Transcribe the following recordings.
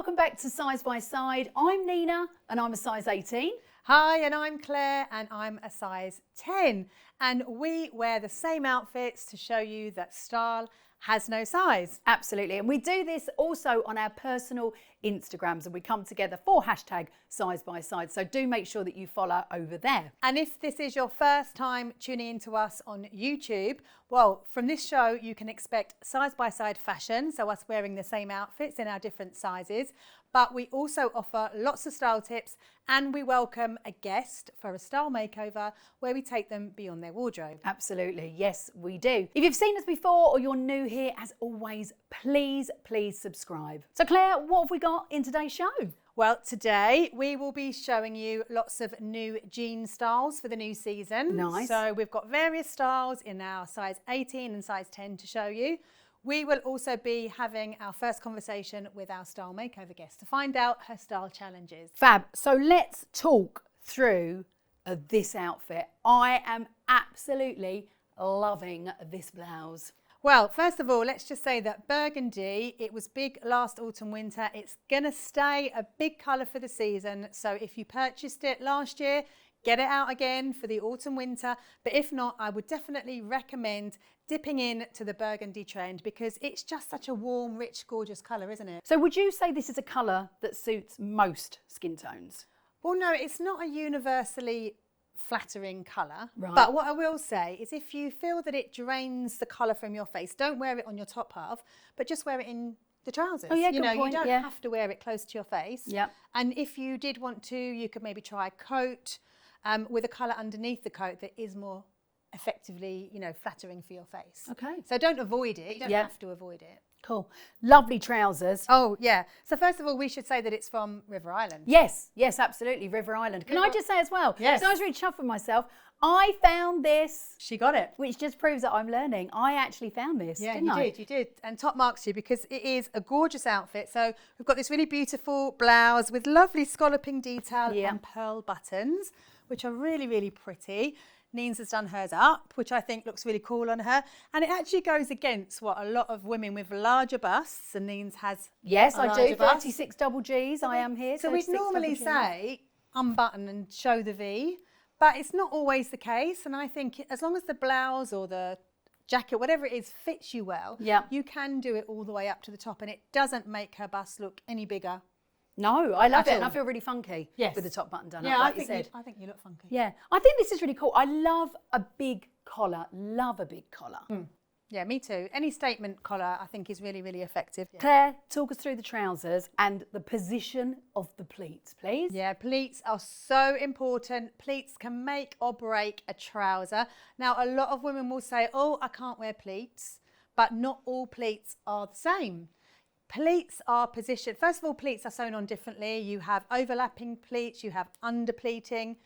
welcome back to Size by Side. I'm Nina and I'm a size 18. Hi, and I'm Claire and I'm a size 10. And we wear the same outfits to show you that style has no size. Absolutely. And we do this also on our personal Instagrams, and we come together for hashtag Size by Side. So do make sure that you follow over there. And if this is your first time tuning into us on YouTube, well, from this show, you can expect side by side fashion. So us wearing the same outfits in our different sizes. But we also offer lots of style tips, and we welcome a guest for a style makeover where we take them beyond their wardrobe. Absolutely. Yes, we do. If you've seen us before or you're new here, as always, please subscribe. So Claire, what have we got in today's show? Well, today we will be showing you lots of new jean styles for the new season. Nice. So we've got various styles in our size 18 and size 10 to show you. We will also be having our first conversation with our style makeover guest to find out her style challenges. Fab. So let's talk through this outfit. I am absolutely loving this blouse. Well, first of all, let's just say that burgundy, it was big last autumn winter. It's going to stay a big colour for the season. So if you purchased it last year, get it out again for the autumn winter. But if not, I would definitely recommend dipping in to the burgundy trend because it's just such a warm, rich, gorgeous colour, isn't it? So would you say this is a colour that suits most skin tones? Well, no, it's not a universally flattering colour. Right. But what I will say is if you feel that it drains the colour from your face, don't wear it on your top half, but just wear it in the trousers. Oh yeah, you know, point. you don't have to wear it close to your face. Yeah. And if you did want to, you could maybe try a coat with a colour underneath the coat that is more effectively, you know, flattering for your face. Okay. So don't avoid it. You don't have to avoid it. Cool. Lovely trousers. Oh, yeah. So first of all, we should say that it's from River Island. Yes, absolutely, River Island. Can I just say as well? Yes. So I was really chuffed with myself. I found this. She got it. Which just proves that I'm learning. I actually found this, didn't I? You did. And top marks to you because it is a gorgeous outfit. So we've got this really beautiful blouse with lovely scalloping detail and pearl buttons, which are really, really pretty. Neen's has done hers up, which I think looks really cool on her. And it actually goes against what a lot of women with larger busts, and Neen's has Yes, a I do. larger bust. 36 double Gs, I am here. So we'd 36 normally double Gs. say unbutton and show the V, but it's not always the case. And I think as long as the blouse or the jacket, whatever it is, fits you well, you can do it all the way up to the top, and it doesn't make her bust look any bigger. No, I love it, all. and I feel really funky with the top button done up, like you said. I think you look funky. Yeah, I think this is really cool. I love a big collar, love a big collar. Yeah, me too. Any statement collar I think is really, really effective. Claire, talk us through the trousers and the position of the pleats, please. Yeah, pleats are so important. Pleats can make or break a trouser. Now, a lot of women will say, oh, I can't wear pleats, but not all pleats are the same. Pleats are positioned, first of all, pleats are sewn on differently. You have overlapping pleats, you have under pleating,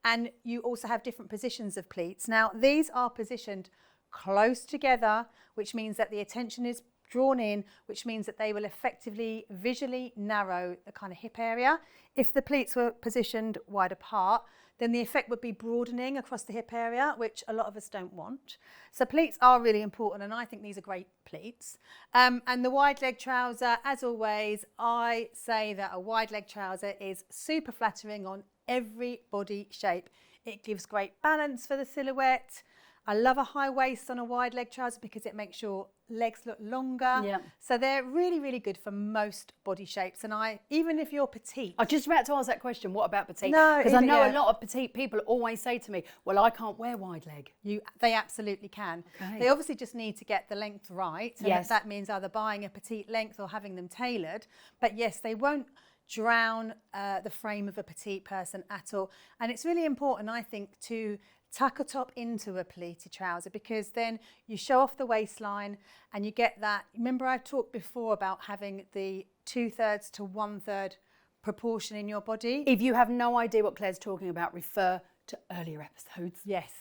and you also have different positions of pleats. Now, these are positioned close together, which means that the attention is drawn in, which means that they will effectively visually narrow the kind of hip area. If the pleats were positioned wide apart, then the effect would be broadening across the hip area, which a lot of us don't want. So pleats are really important, and I think these are great pleats. And the wide leg trouser, as always, I say that a wide leg trouser is super flattering on every body shape. It gives great balance for the silhouette. I love a high waist on a wide leg trouser because it makes your legs look longer. Yeah. So they're really, really good for most body shapes. And even if you're petite. I was just about to ask that question, what about petite? No, because I know a lot of petite people always say to me, well, I can't wear wide leg. They absolutely can. Okay. They obviously just need to get the length right. And that means either buying a petite length or having them tailored. But yes, they won't drown the frame of a petite person at all. And it's really important, I think, to tuck a top into a pleated trouser because then you show off the waistline and you get that. Remember, I've talked before about having the 2/3 to 1/3 proportion in your body. If you have no idea what Claire's talking about, refer to earlier episodes. Yes.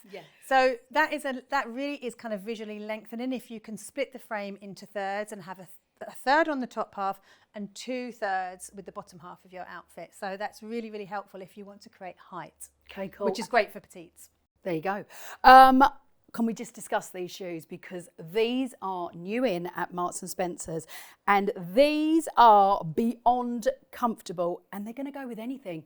So that really is kind of visually lengthening if you can split the frame into thirds and have a third on the top half and 2/3 with the bottom half of your outfit. So that's really, really helpful if you want to create height. Okay, cool. Which is great for petites. There you go. can we just discuss these shoes, because these are new in at Marks and Spencer's, and these are beyond comfortable, and they're going to go with anything,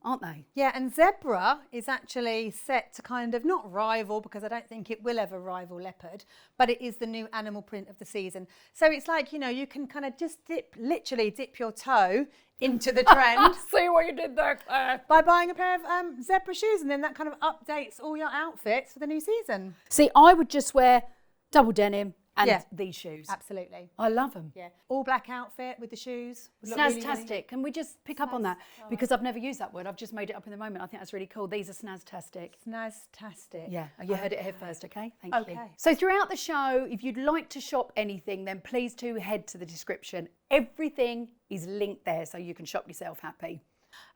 aren't they? Yeah, and zebra is actually set to kind of not rival, because I don't think it will ever rival leopard, but it is the new animal print of the season. So it's like, you know, you can kind of just literally dip your toe into the trend. See what you did there, Claire. By buying a pair of zebra shoes, and then that kind of updates all your outfits for the new season. See, I would just wear double denim and these shoes. Absolutely. I love them. Yeah. All black outfit with the shoes. Snaztastic. Really... Can we just pick up on that? Because I've never used that word. I've just made it up in the moment. I think that's really cool. These are snaztastic. Snaztastic. Yeah. You heard it here first, okay? Thank you. So throughout the show, if you'd like to shop anything, then please do head to the description. Everything is linked there so you can shop yourself happy.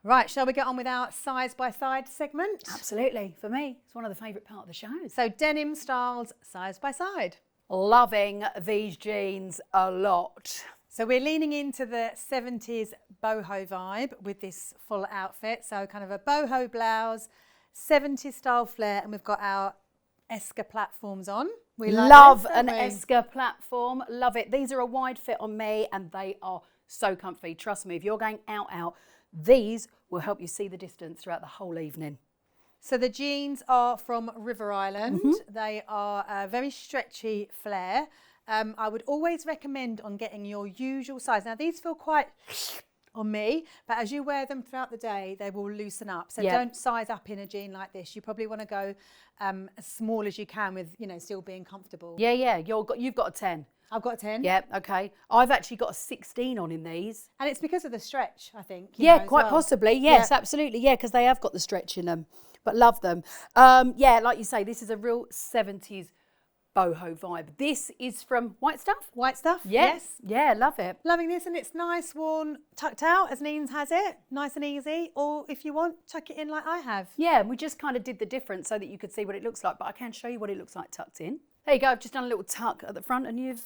Right, shall we get on with our Size by Side segment? Absolutely. For me, it's one of the favourite part of the show. So denim styles Size by Side. Loving these jeans a lot. So we're leaning into the 70s boho vibe with this full outfit. So kind of a boho blouse, 70s style flare, and we've got our Esca platforms on. We love an Esca platform. Love it. These are a wide fit on me and they are so comfy. Trust me, if you're going out, these will help you see the distance throughout the whole evening. So the jeans are from River Island. They are a very stretchy flare. I would always recommend on getting your usual size. Now these feel quite on me, but as you wear them throughout the day, they will loosen up. So don't size up in a jean like this. You probably want to go as small as you can with, you know, still being comfortable. Yeah. You've got a 10. I've got a 10. Yeah, okay. I've actually got a 16 on in these. And it's because of the stretch, I think. Yeah, quite possibly. Yes, absolutely. Yeah, because they have got the stretch in them. But love them. Yeah, like you say, this is a real 70s boho vibe. This is from White Stuff? White Stuff, yes. Yeah, love it. Loving this, and it's nice, worn, tucked out, as Neen's has it. Nice and easy. Or if you want, tuck it in like I have. Yeah, we just kind of did the difference so that you could see what it looks like. But I can show you what it looks like tucked in. There you go. I've just done a little tuck at the front and you've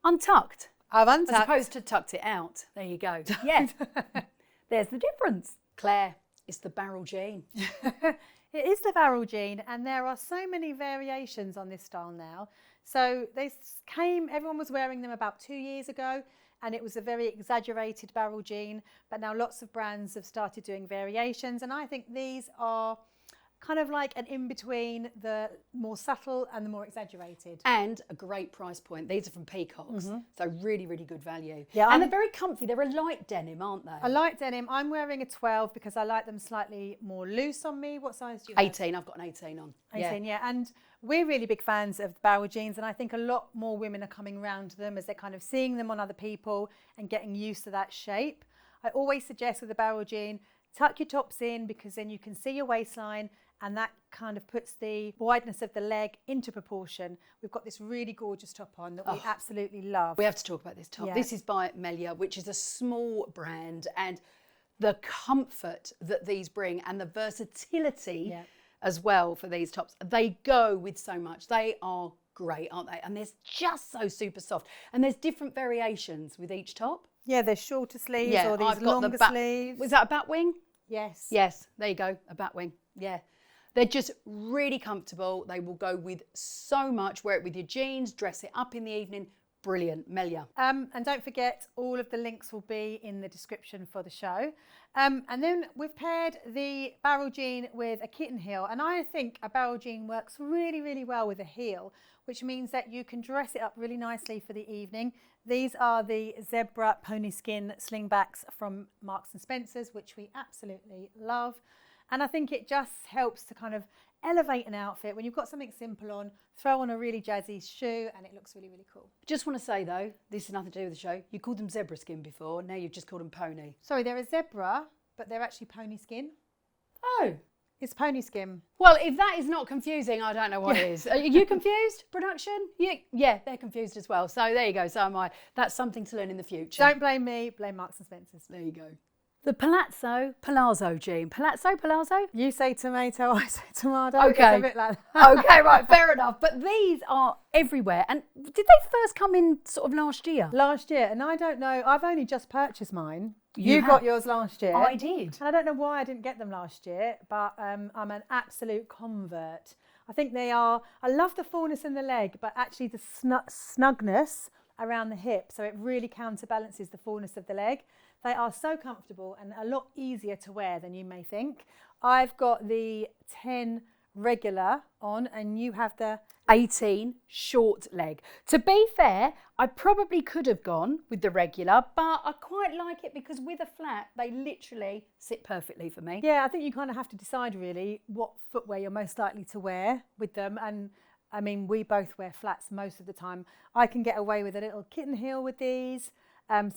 untucked. I've untucked. As opposed to tucked it out. There you go. Yeah. There's the difference. Claire, it's the barrel jean. It is the barrel jean, and there are so many variations on this style now. So everyone was wearing them about 2 years ago, and it was a very exaggerated barrel jean, but now lots of brands have started doing variations, and I think these are kind of like an in-between the more subtle and the more exaggerated. And a great price point. These are from Peacocks, so really, really good value. Yeah, and they're very comfy. They're a light denim, aren't they? A light denim. I'm wearing a 12 because I like them slightly more loose on me. What size do you have? 18. I've got an 18 on. 18, yeah. And we're really big fans of barrel jeans, and I think a lot more women are coming around to them as they're kind of seeing them on other people and getting used to that shape. I always suggest with a barrel jean, tuck your tops in, because then you can see your waistline, and that kind of puts the wideness of the leg into proportion. We've got this really gorgeous top on that we absolutely love. We have to talk about this top. Yeah. This is by Melia, which is a small brand, and the comfort that these bring and the versatility as well for these tops. They go with so much. They are great, aren't they? And they're just so super soft. And there's different variations with each top. Yeah, there's shorter sleeves or these longer sleeves. Was that a bat wing? Yes. Yes, there you go, a bat wing. Yeah. They're just really comfortable. They will go with so much. Wear it with your jeans, dress it up in the evening. Brilliant, Melia. And don't forget, all of the links will be in the description for the show. And then we've paired the barrel jean with a kitten heel. And I think a barrel jean works really, really well with a heel, which means that you can dress it up really nicely for the evening. These are the zebra pony skin slingbacks from Marks and Spencer's, which we absolutely love. And I think it just helps to kind of elevate an outfit. When you've got something simple on, throw on a really jazzy shoe and it looks really, really cool. Just want to say though, this has nothing to do with the show. You called them zebra skin before, now you've just called them pony. Sorry, they're a zebra, but they're actually pony skin. Oh. It's pony skin. Well, if that is not confusing, I don't know what is. Are you confused, production? Yeah, they're confused as well. So there you go, so am I. That's something to learn in the future. Don't blame me, blame Marks and Spencer's. There you go. The palazzo jean. Palazzo? You say tomato, I say tomato. Okay. It's a bit like that. Okay, right, fair enough. But these are everywhere. And did they first come in sort of last year? Last year, and I don't know, I've only just purchased mine. You got yours last year. I did. And I don't know why I didn't get them last year, but I'm an absolute convert I think they are, I love the fullness in the leg, but actually the snugness around the hip. So it really counterbalances the fullness of the leg. They are so comfortable and a lot easier to wear than you may think. I've got the 10 regular on and you have the 18 short leg. To be fair, I probably could have gone with the regular, but I quite like it because with a flat, they literally sit perfectly for me. Yeah, I think you kind of have to decide really what footwear you're most likely to wear with them. And I mean, we both wear flats most of the time. I can get away with a little kitten heel with these.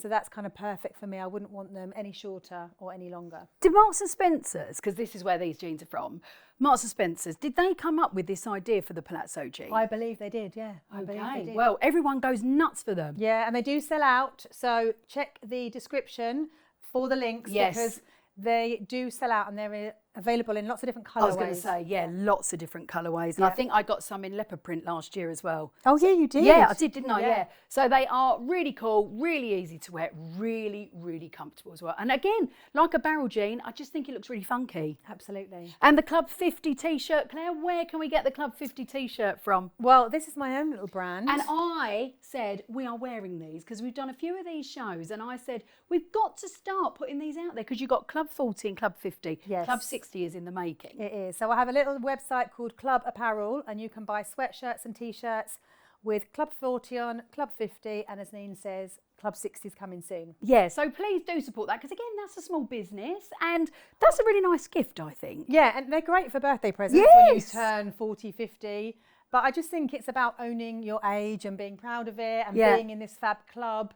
So that's kind of perfect for me. I wouldn't want them any shorter or any longer. Did Marks and Spencer's, because this is where these jeans are from, Marks and Spencer's, did they come up with this idea for the palazzo jean? I believe they did, yeah. I believe they did. Well, everyone goes nuts for them. Yeah, and they do sell out. So check the description for the links because they do sell out and they're available in lots of different colourways. I was going to say, yeah, lots of different colourways. And I think I got some in leopard print last year as well. Oh, yeah, you did? Yeah, I did, didn't I? Yeah. So they are really cool, really easy to wear, really, really comfortable as well. And again, like a barrel jean, I just think it looks really funky. Absolutely. And the Club 50 t-shirt, Claire, where can we get the Club 50 t-shirt from? Well, this is my own little brand. And I said, we are wearing these because we've done a few of these shows. And I said, we've got to start putting these out there because you've got Club 40 and Club 50. Yes. Club 60 is in the making. It is. So I have a little website called Club Apparel and you can buy sweatshirts and t-shirts with Club 40 on, Club 50 and as Neen says, Club 60 is coming soon. Yeah, so please do support that because again, that's a small business and that's a really nice gift, I think. Yeah, and they're great for birthday presents when you turn 40, 50. But I just think it's about owning your age and being proud of it and being in this fab club.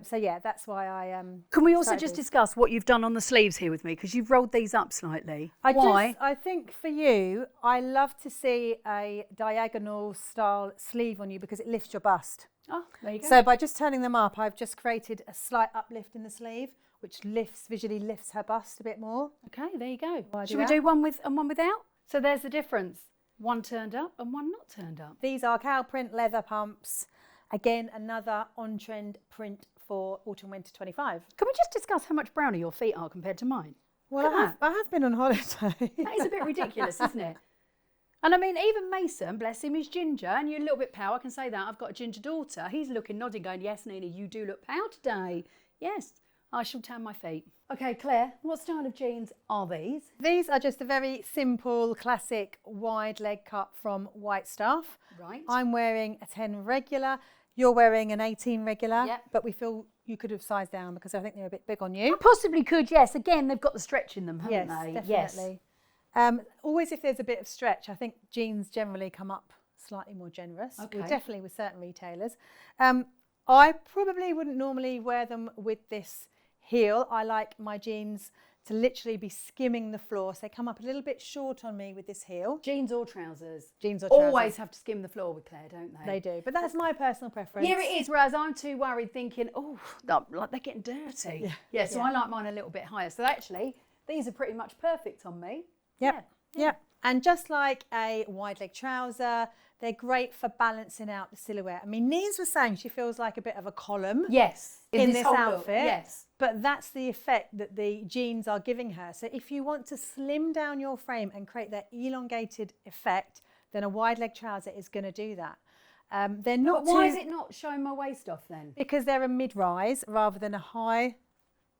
So yeah, that's why I Can we also just discuss what you've done on the sleeves here with me because you've rolled these up slightly. Why? I think for you, I love to see a diagonal style sleeve on you because it lifts your bust. Oh, there you go. So by just turning them up, I've just created a slight uplift in the sleeve, which visually lifts her bust a bit more. Okay, there you go. Should Should we do one with and one without? So there's the difference. One turned up and one not turned up. These are cow print leather pumps. Again, another on-trend print for autumn-winter 25. Can we just discuss how much browner your feet are compared to mine? Well, I have been on holiday. That is a bit ridiculous, isn't it? And I mean, even Mason, bless him, is ginger, and you're a little bit pale. I can say that. I've got a ginger daughter. He's looking, nodding, going, yes, Nina, you do look pale today. Yes, I shall tan my feet. Okay, Claire, what style of jeans are these? These are just a very simple, classic wide leg cut from White Stuff. Right. I'm wearing a 10 regular. You're wearing an 18 regular, but we feel you could have sized down because I think they're a bit big on you. I possibly could, yes. Again, they've got the stretch in them, haven't they? Definitely. Always if there's a bit of stretch, I think jeans generally come up slightly more generous. Okay. Well, definitely with certain retailers. I probably wouldn't normally wear them with this heel. I like my jeans to literally be skimming the floor. So they come up a little bit short on me with this heel. Jeans or trousers? Jeans or trousers. Always have to skim the floor with Claire, don't they? They do, but that's my personal preference. Yeah, it is, whereas I'm too worried thinking, oh, like they're getting dirty. Yeah, so I like mine a little bit higher. So actually, these are pretty much perfect on me. Yeah. And just like a wide leg trouser, they're great for balancing out the silhouette. I mean, Neen's was saying she feels like a bit of a column. Yes. In this outfit. Yes. But that's the effect that the jeans are giving her. So if you want to slim down your frame and create that elongated effect, then a wide leg trouser is going to do that. They're not. But why is it not showing my waist off then? Because they're a mid-rise rather than a high.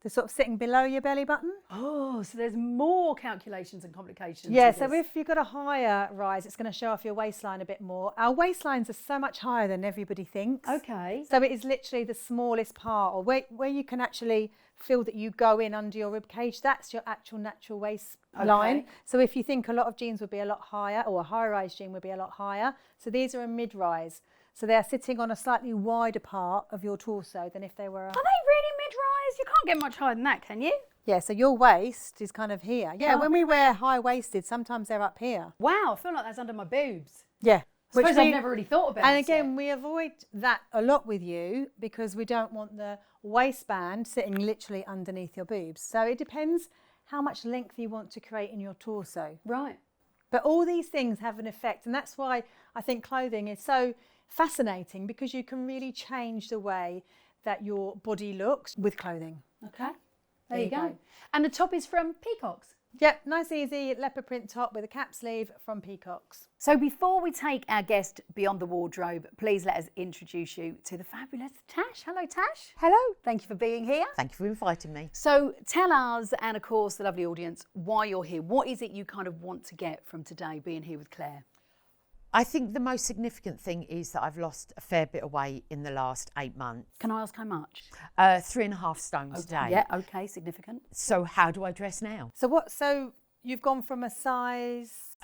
They're sort of sitting below your belly button. Oh, so there's more calculations and complications. Yeah, so if you've got a higher rise, it's going to show off your waistline a bit more. Our waistlines are so much higher than everybody thinks. Okay. So it is literally the smallest part, or where you can actually feel that you go in under your rib cage. That's your actual natural waistline. Okay. So if you think a lot of jeans would be a lot higher, or a high-rise jean would be a lot higher, so these are a mid-rise. So they're sitting on a slightly wider part of your torso than if they were. Are they really mid-rise? You can't get much higher than that, can you? Yeah, so your waist is kind of here. Yeah, when we wear high-waisted, sometimes they're up here. Wow, I feel like that's under my boobs. Yeah. I suppose I've never really thought about it. And again, we avoid that a lot with you because we don't want the waistband sitting literally underneath your boobs. So it depends how much length you want to create in your torso. Right. But all these things have an effect, and that's why I think clothing is so fascinating because you can really change the way that your body looks with clothing. Okay. There you go. And the top is from Peacocks. Yep, nice easy leopard print top with a cap sleeve from Peacocks. So before we take our guest beyond the wardrobe, please let us introduce you to the fabulous Tash. Hello, Tash. Hello. Thank you for being here. Thank you for inviting me. So tell us, and of course the lovely audience, why you're here. What is it you kind of want to get from today being here with Claire? I think the most significant thing is that I've lost a fair bit of weight in the last 8 months. Can I ask how much? 3.5 stone today. Yeah, okay, significant. So how do I dress now? So you've gone from a size...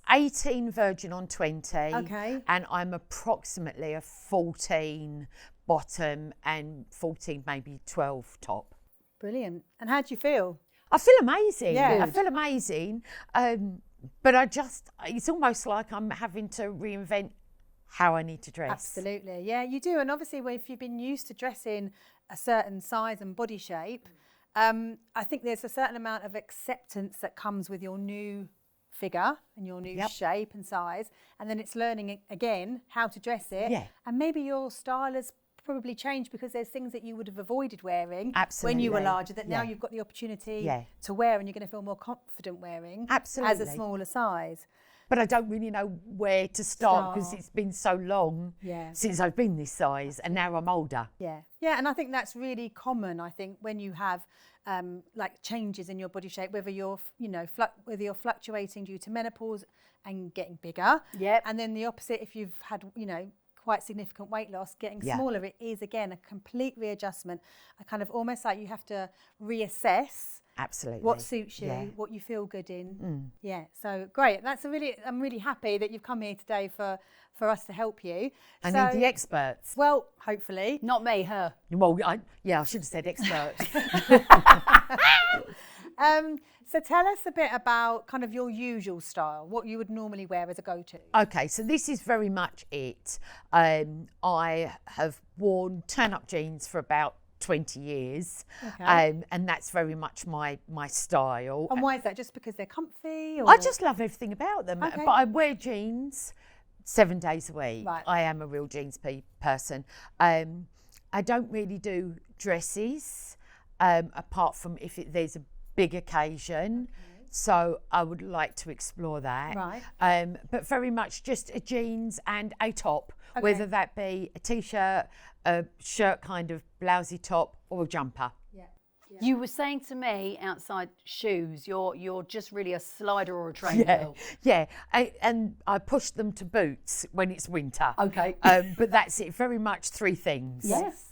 18 virgin on 20. Okay. And I'm approximately a 14 bottom and 14, maybe 12 top. Brilliant. And how do you feel? I feel amazing. Yeah. I feel amazing. But it's almost like I'm having to reinvent how I need to dress. Absolutely. Yeah, you do. And obviously, if you've been used to dressing a certain size and body shape, I think there's a certain amount of acceptance that comes with your new figure and your new shape and size. And then it's learning again how to dress it. Yeah. And maybe your style has probably changed because there's things that you would have avoided wearing Absolutely. when you were larger that now you've got the opportunity to wear, and you're going to feel more confident wearing Absolutely. as a smaller size. But I don't really know where to start because it's been so long since I've been this size, and now I'm older. Yeah, and I think that's really common. I think when you have like changes in your body shape, whether you're whether you're fluctuating due to menopause and getting bigger, and then the opposite if you've had quite significant weight loss, getting smaller, it is again a complete readjustment. I kind of almost like you have to reassess Absolutely what suits you, what you feel good in. Yeah, so great. I'm really happy that you've come here today for us to help you. I need the experts. Well, hopefully. Not me, her. Well, I should have said experts. So tell us a bit about kind of your usual style, what you would normally wear as a go-to. Okay, so this is very much it. I have worn turn-up jeans for about 20 years, and that's very much my style. And why is that? Just because they're comfy? Or? I just love everything about them, Okay. but I wear jeans 7 days a week. Right. I am a real jeans person. I don't really do dresses, apart from if there's a big occasion. So I would like to explore that. Right. But very much just a jeans and a top, whether that be a t-shirt, a shirt kind of blousey top, or a jumper. Yeah. You were saying to me outside shoes, you're just really a slider or a train girl. Yeah, and I push them to boots when it's winter. Okay. But that's it, very much 3 things. Yes.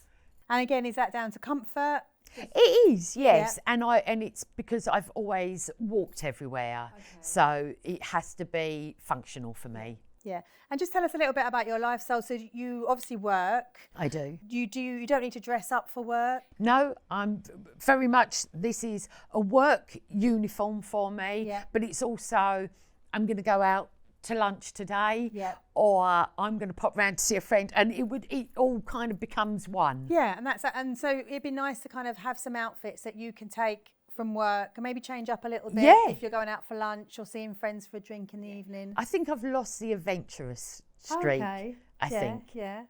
And again, is that down to comfort? It is, yes, and it's because I've always walked everywhere, so it has to be functional for me. Yeah, and just tell us a little bit about your lifestyle. So you obviously work. I do. You don't need to dress up for work? No, I'm very much, this is a work uniform for me, but it's also, I'm going to go out to lunch today, or I'm going to pop round to see a friend, and it all kind of becomes one. Yeah, and so it'd be nice to kind of have some outfits that you can take from work and maybe change up a little bit if you're going out for lunch or seeing friends for a drink in the evening. I think I've lost the adventurous streak. I think. Yeah.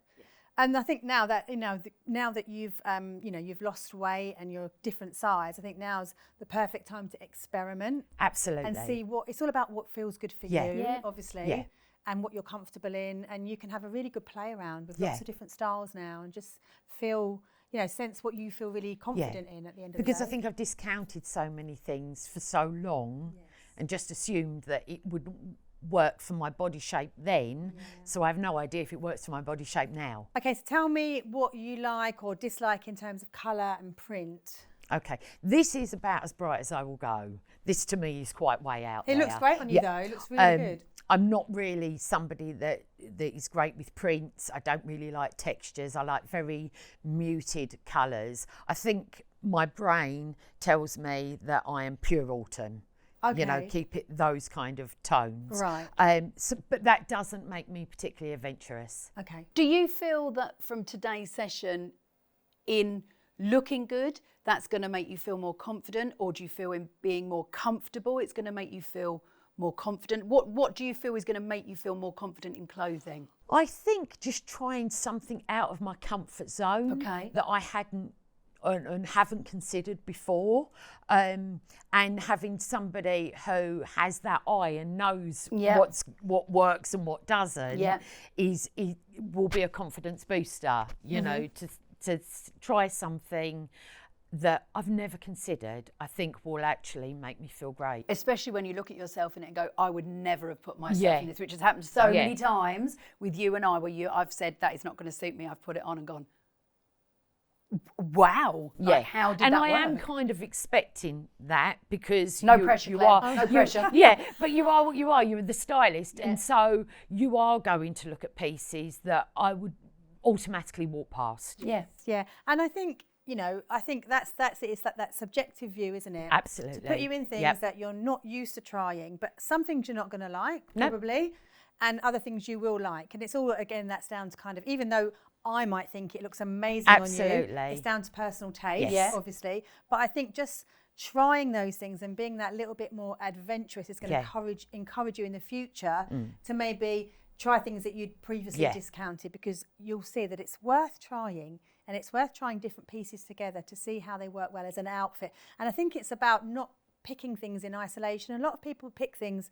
And I think now that you've you've lost weight and you're a different size, I think now's the perfect time to experiment. Absolutely. And see it's all about what feels good for you, obviously, and what you're comfortable in, and you can have a really good play around with lots of different styles now, and just feel, sense what you feel really confident in at the end of the day. Because I think I've discounted so many things for so long, and just assumed that it would work for my body shape then, so I have no idea if it works for my body shape now. Okay, so tell me what you like or dislike in terms of colour and print. Okay, this is about as bright as I will go. This to me is quite way out there. It looks great on you though, it looks really good. I'm not really somebody that is great with prints. I don't really like textures. I like very muted colours. I think my brain tells me that I am pure autumn. Okay. Keep it those kind of tones. Right. But that doesn't make me particularly adventurous. Okay. Do you feel that from today's session, in looking good, that's going to make you feel more confident, or do you feel in being more comfortable, it's going to make you feel more confident? What do you feel is going to make you feel more confident in clothing? I think just trying something out of my comfort zone that I hadn't and haven't considered before, and having somebody who has that eye and knows what works and what doesn't will be a confidence booster, you know, to try something that I've never considered, I think will actually make me feel great. Especially when you look at yourself in it and go, I would never have put myself in this, which has happened so many times with you and I, where I've said that is not going to suit me. I've put it on and gone, wow. Like, how did that work? And I am kind of expecting that, because no pressure. Yeah, but you are what you are. You're the stylist, and so you are going to look at pieces that I would automatically walk past. Yes, yeah, and I think, you know, I think that's it. It's that subjective view, isn't it? Absolutely. To put you in things that you're not used to trying, but some things you're not going to like, probably, and other things you will like. And it's all, again, that's down to kind of, even though I might think it looks amazing on you, it's down to personal taste, obviously. But I think just trying those things and being that little bit more adventurous is going to encourage you in the future to maybe try things that you'd previously discounted, because you'll see that it's worth trying. And it's worth trying different pieces together to see how they work well as an outfit. And I think it's about not picking things in isolation. A lot of people pick things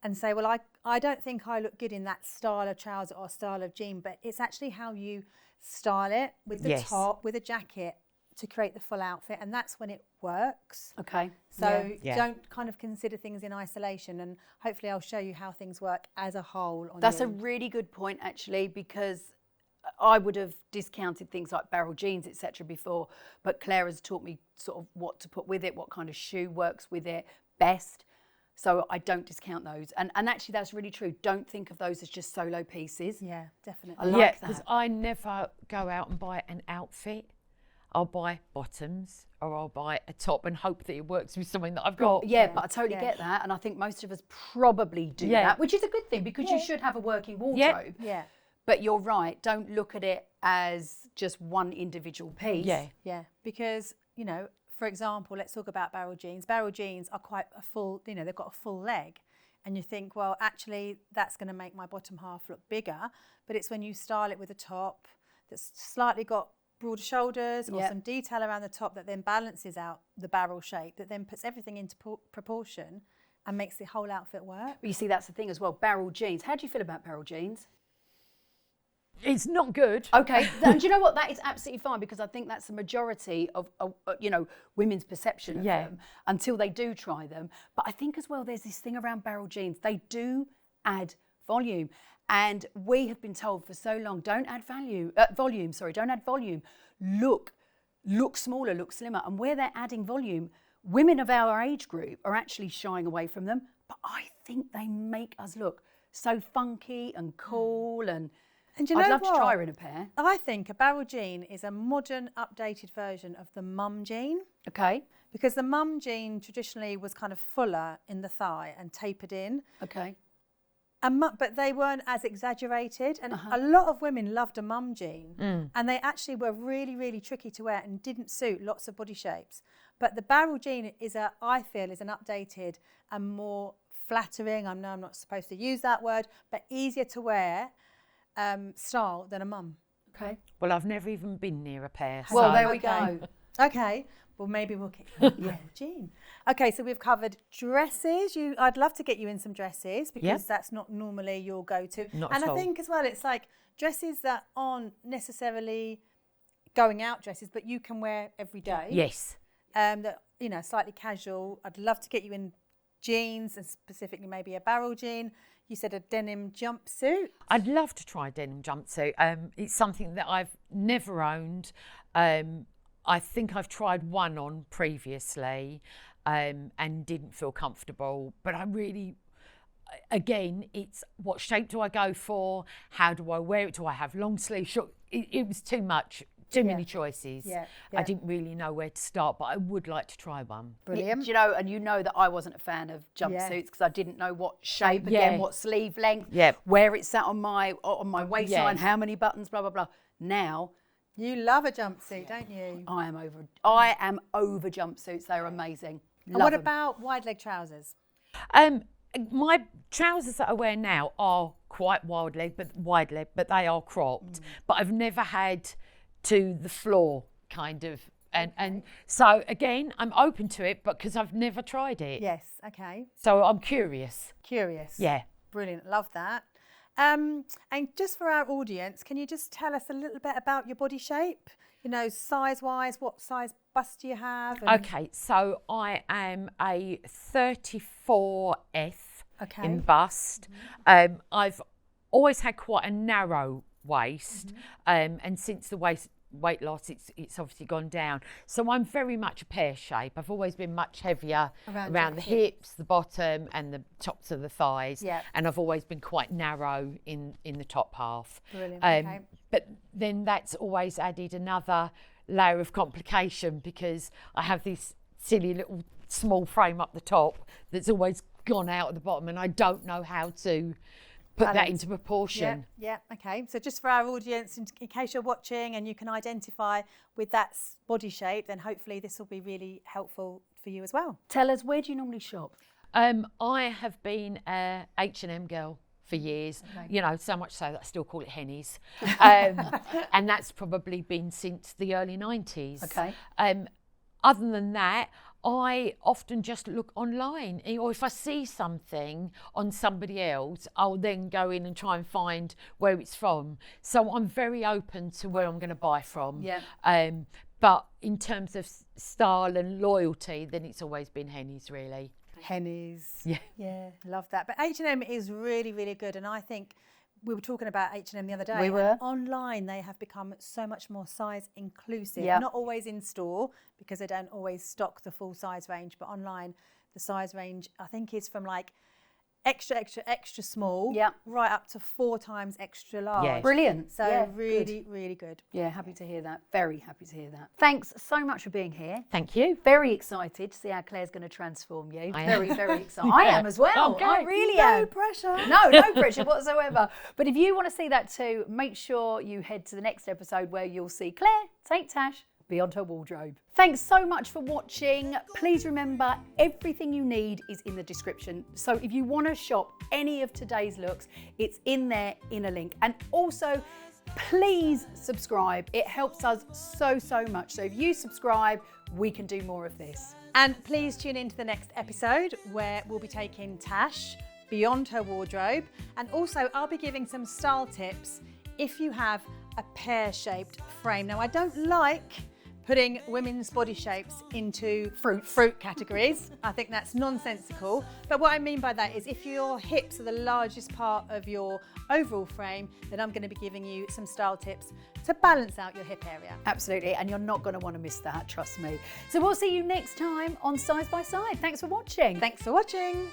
and say, well, I don't think I look good in that style of trouser or style of jean, but it's actually how you style it with the top, with a jacket, to create the full outfit. And that's when it works. Okay. So don't kind of consider things in isolation. And hopefully I'll show you how things work as a whole on That's you. a really good point, actually, because I would have discounted things like barrel jeans, etc. before, but Claire has taught me sort of what to put with it, what kind of shoe works with it best. So I don't discount those. And actually that's really true. Don't think of those as just solo pieces. Yeah, definitely. I like that. Because I never go out and buy an outfit. I'll buy bottoms, or I'll buy a top and hope that it works with something that I've got. Yeah, but I totally get that. And I think most of us probably do that, which is a good thing, because you should have a working wardrobe. Yeah. But you're right, don't look at it as just one individual piece. Yeah, because, you know, for example, let's talk about barrel jeans. Barrel jeans are quite a full, you know, they've got a full leg. And you think, well, actually, that's going to make my bottom half look bigger. But it's when you style it with a top that's slightly got broader shoulders or some detail around the top that then balances out the barrel shape, that then puts everything into proportion and makes the whole outfit work. But you see, that's the thing as well, barrel jeans. How do you feel about barrel jeans? It's not good. Okay, and do you know what? That is absolutely fine, because I think that's the majority of you know, women's perception of them until they do try them. But I think as well, there's this thing around barrel jeans. They do add volume, and we have been told for so long, don't add volume. Don't add volume. Look smaller, look slimmer. And where they're adding volume, women of our age group are actually shying away from them. But I think they make us look so funky and cool and. And you know I'd love what? to try her in a pair. I think a barrel jean is a modern, updated version of the mum jean. Okay. Because the mum jean traditionally was kind of fuller in the thigh and tapered in. Okay. But they weren't as exaggerated. And a lot of women loved a mum jean. And they actually were really, really tricky to wear and didn't suit lots of body shapes. But the barrel jean I feel is an updated and more flattering, I know I'm not supposed to use that word, but easier to wear style than a mum. Okay. Well, I've never even been near a pair. Well, so. there we go. Okay. Well, maybe we'll get you Jean. Okay, so we've covered dresses. I'd love to get you in some dresses, because that's not normally your go-to. Not and at I all. think as well, it's like dresses that aren't necessarily going out dresses, but you can wear every day. Yes. That, you know, slightly casual. I'd love to get you in jeans, and specifically maybe a barrel jean. You said a denim jumpsuit. I'd love to try a denim jumpsuit. It's something that I've never owned. I think I've tried one on previously and didn't feel comfortable. But I really, again, it's what shape do I go for? How do I wear it? Do I have long sleeves, short? It was too much. Too many choices. I didn't really know where to start, but I would like to try one. Brilliant. Do you know, and you know that I wasn't a fan of jumpsuits because I didn't know what shape, again, what sleeve length, where it sat on my waistline, how many buttons, blah, blah, blah. Now, you love a jumpsuit, don't you? I am over jumpsuits. They're amazing. And what about wide leg trousers? My trousers that I wear now are quite wide leg, but they are cropped. But I've never had to the floor kind of And so again, I'm open to it, but because I've never tried it. Yes, okay. So I'm curious. Curious. Yeah. Brilliant, love that. And just for our audience, can you just tell us a little bit about your body shape? You know, size-wise, what size bust do you have? Okay, so I am a 34F in bust. I've always had quite a narrow waist, and since the weight loss, it's obviously gone down. So I'm very much a pear shape. I've always been much heavier around the hips, the bottom, and the tops of the thighs. Yeah. And I've always been quite narrow in the top half. Brilliant. Okay. But then that's always added another layer of complication because I have this silly little small frame up the top that's always gone out at the bottom, and I don't know how to put that into proportion. Yeah, okay. So just for our audience, in case you're watching and you can identify with that body shape, then hopefully this will be really helpful for you as well. Tell us, where do you normally shop? I have been a H&M girl for years, you know, so much so that I still call it Henny's. And that's probably been since the early 90s. Okay. Other than that, I often just look online, or if I see something on somebody else, I'll then go in and try and find where it's from. So I'm very open to where I'm going to buy from. Yeah. But in terms of style and loyalty, then it's always been Henny's, really. Henny's. Yeah, love that. But H&M is really, really good, and I think we were talking about H&M the other day. We were. Online, they have become so much more size inclusive. Yeah. Not always in store because they don't always stock the full size range, but online, the size range I think is from like extra small, right up to 4 times extra large. Yeah. Brilliant. So Yeah, really, really good. Yeah, happy to hear that. Very happy to hear that. Thanks so much for being here. Thank you. Very excited to see how Claire's going to transform you. I am. Very, very excited. I am as well. Okay. I really No am. pressure. No pressure whatsoever. But if you want to see that too, make sure you head to the next episode where you'll see Claire take Tash beyond her wardrobe. Thanks so much for watching. Please remember, everything you need is in the description. So if you want to shop any of today's looks, it's in there in a link. And also, please subscribe. It helps us so much. So if you subscribe, we can do more of this. And please tune in to the next episode where we'll be taking Tash beyond her wardrobe. And also, I'll be giving some style tips if you have a pear-shaped frame. Now, I don't like putting women's body shapes into fruit categories. I think that's nonsensical. But what I mean by that is if your hips are the largest part of your overall frame, then I'm going to be giving you some style tips to balance out your hip area. Absolutely, and you're not going to want to miss that, trust me. So we'll see you next time on Size by Side. Thanks for watching. Thanks for watching.